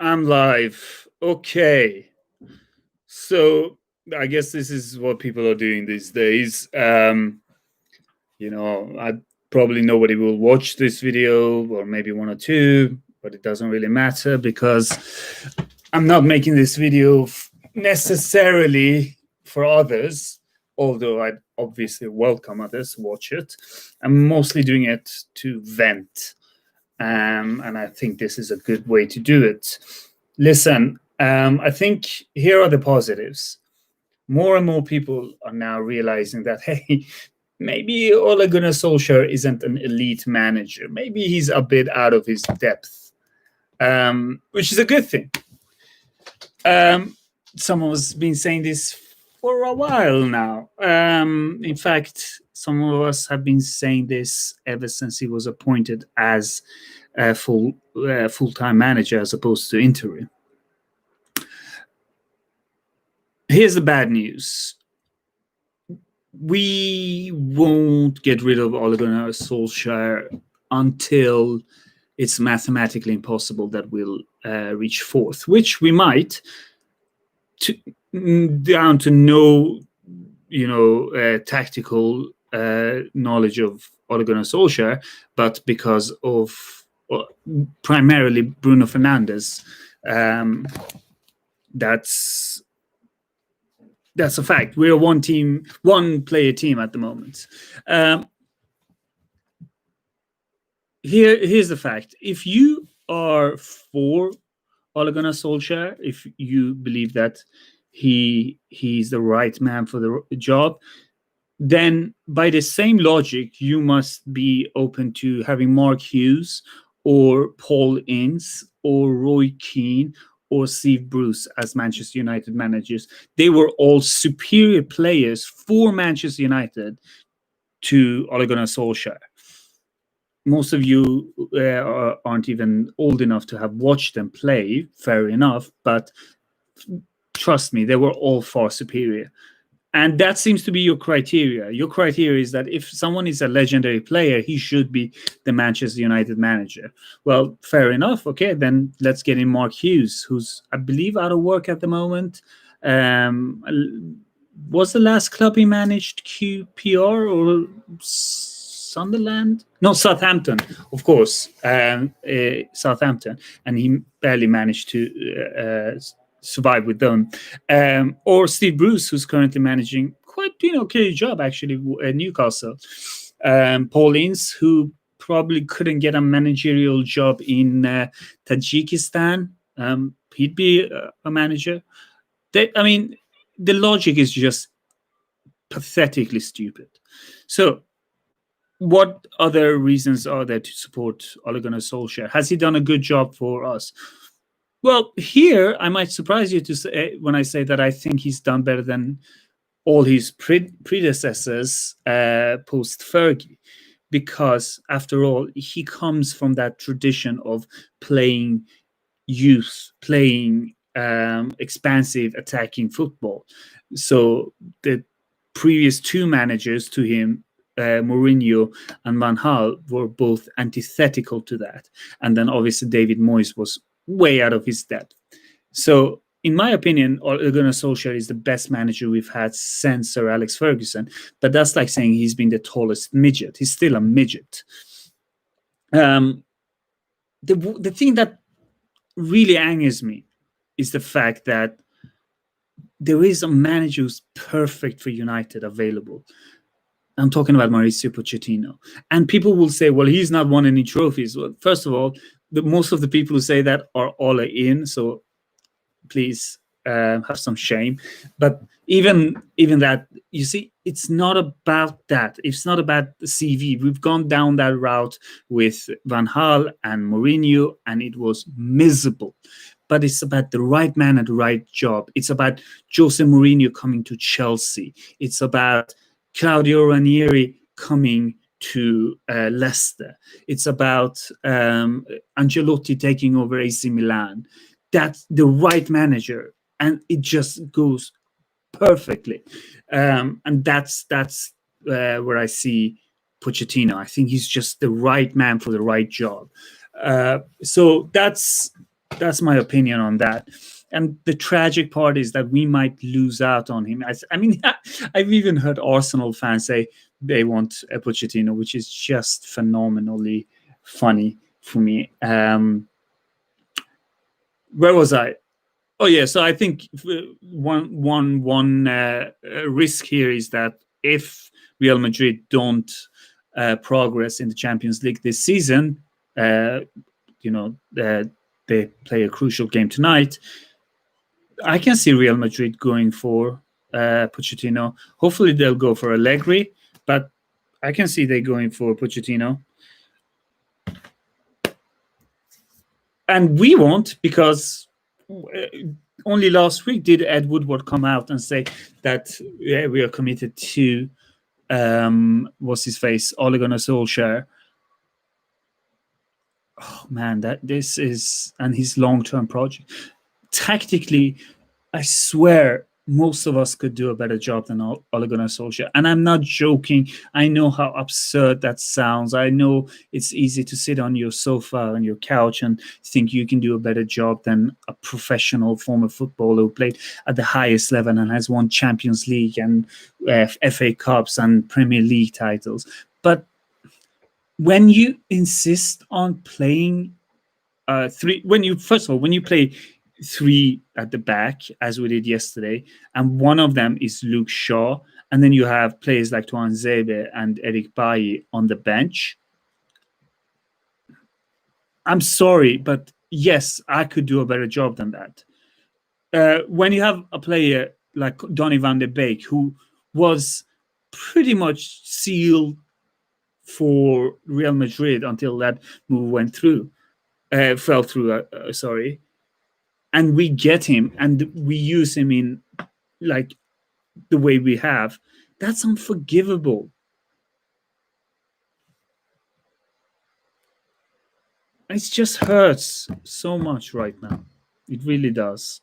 I'm live. Okay. So I guess this is what people are doing these days. I probably nobody will watch this video, or maybe one or two, but it doesn't really matter because I'm not making this video necessarily for others, although I'd obviously welcome others to watch it. I'm mostly doing it to vent. And I think this is a good way to do it. Listen, I think here are the positives. More and more people are now realizing that, hey, maybe Ole Gunnar Solskjaer isn't an elite manager. Maybe he's a bit out of his depth, which is a good thing. Someone has been saying this for a while now. In fact, some of us have been saying this ever since he was appointed as a full-time manager as opposed to interim. Here's the bad news. We won't get rid of Ole Gunnar Solskjaer until it's mathematically impossible that we'll reach fourth, which we might, down to no, tactical knowledge of Ole Gunnar Solskjaer, but because of primarily Bruno Fernandes. That's a fact. We're a one-player team at the moment. Here's the fact. If you are for Ole Gunnar Solskjaer, if you believe that he's the right man for the job, then by the same logic, you must be open to having Mark Hughes or Paul Ince or Roy Keane or Steve Bruce as Manchester United managers. They were all superior players for Manchester United to Ole Gunnar Solskjaer. Most of you aren't even old enough to have watched them play, fair enough, but trust me, they were all far superior. And that seems to be your criteria. Your criteria is that if someone is a legendary player, he should be the Manchester United manager. Well, fair enough. Okay, then let's get in Mark Hughes, who's, I believe, out of work at the moment. Was the last club he managed QPR or Sunderland? No, Southampton, of course. Southampton. And he barely managed to survive with them, or Steve Bruce, who's currently managing quite okay job actually at Newcastle. Paul Ince, who probably couldn't get a managerial job in Tajikistan. He'd be a manager. The logic is just pathetically stupid. So, what other reasons are there to support Ole Gunnar Solskjaer? Has he done a good job for us? Well, here I might surprise you to say when I say that I think he's done better than all his predecessors post Fergie, because after all, he comes from that tradition of playing youth, playing expansive attacking football. So the previous two managers to him, Mourinho and Van Gaal, were both antithetical to that. And then obviously David Moyes was way out of his depth. So, in my opinion, Ole Gunnar Solskjaer is the best manager we've had since Sir Alex Ferguson. But that's like saying he's been the tallest midget. He's still a midget. The thing that really angers me is the fact that there is a manager who's perfect for United available. I'm talking about Mauricio Pochettino. And people will say, well, he's not won any trophies. Well, first of all, most of the people who say that are all in, so please have some shame. But even that, you see, it's not about that. It's not about the CV. We've gone down that route with Van Gaal and Mourinho, and it was miserable. But it's about the right man at the right job. It's about Jose Mourinho coming to Chelsea. It's about Claudio Ranieri coming to Leicester. It's about Ancelotti taking over AC Milan. That's the right manager, and it just goes perfectly. And that's where I see Pochettino. I think he's just the right man for the right job. So that's That's my opinion on that. And the tragic part is that we might lose out on him. I mean, I've even heard Arsenal fans say they want Pochettino, which is just phenomenally funny for me. Where was I? Oh yeah, so I think one risk here is that if Real Madrid don't progress in the Champions League this season, uh, you know, they play a crucial game tonight. I can see Real Madrid going for Pochettino. Hopefully, they'll go for Allegri, but I can see they going for Pochettino. And we won't, because only last week did Ed Woodward come out and say that we are committed to what's his face, Ole Gunnar Solskjaer. Oh man, that this is and his long-term project. Tactically, I swear most of us could do a better job than Ole Gunnar Solskjaer. And I'm not joking. I know how absurd that sounds. I know it's easy to sit on your sofa on your couch and think you can do a better job than a professional former footballer who played at the highest level and has won Champions League and FA Cups and Premier League titles. But when you insist on playing three, when you first of all, when you play three at the back, as we did yesterday, and one of them is Luke Shaw, and then you have players like Tuanzebe and Eric Bailly on the bench. I'm sorry, but yes, I could do a better job than that. When you have a player like Donny van de Beek, who was pretty much sealed for Real Madrid until that move fell through. Sorry, and we get him and we use him in like the way we have. That's unforgivable. It just hurts so much right now. It really does.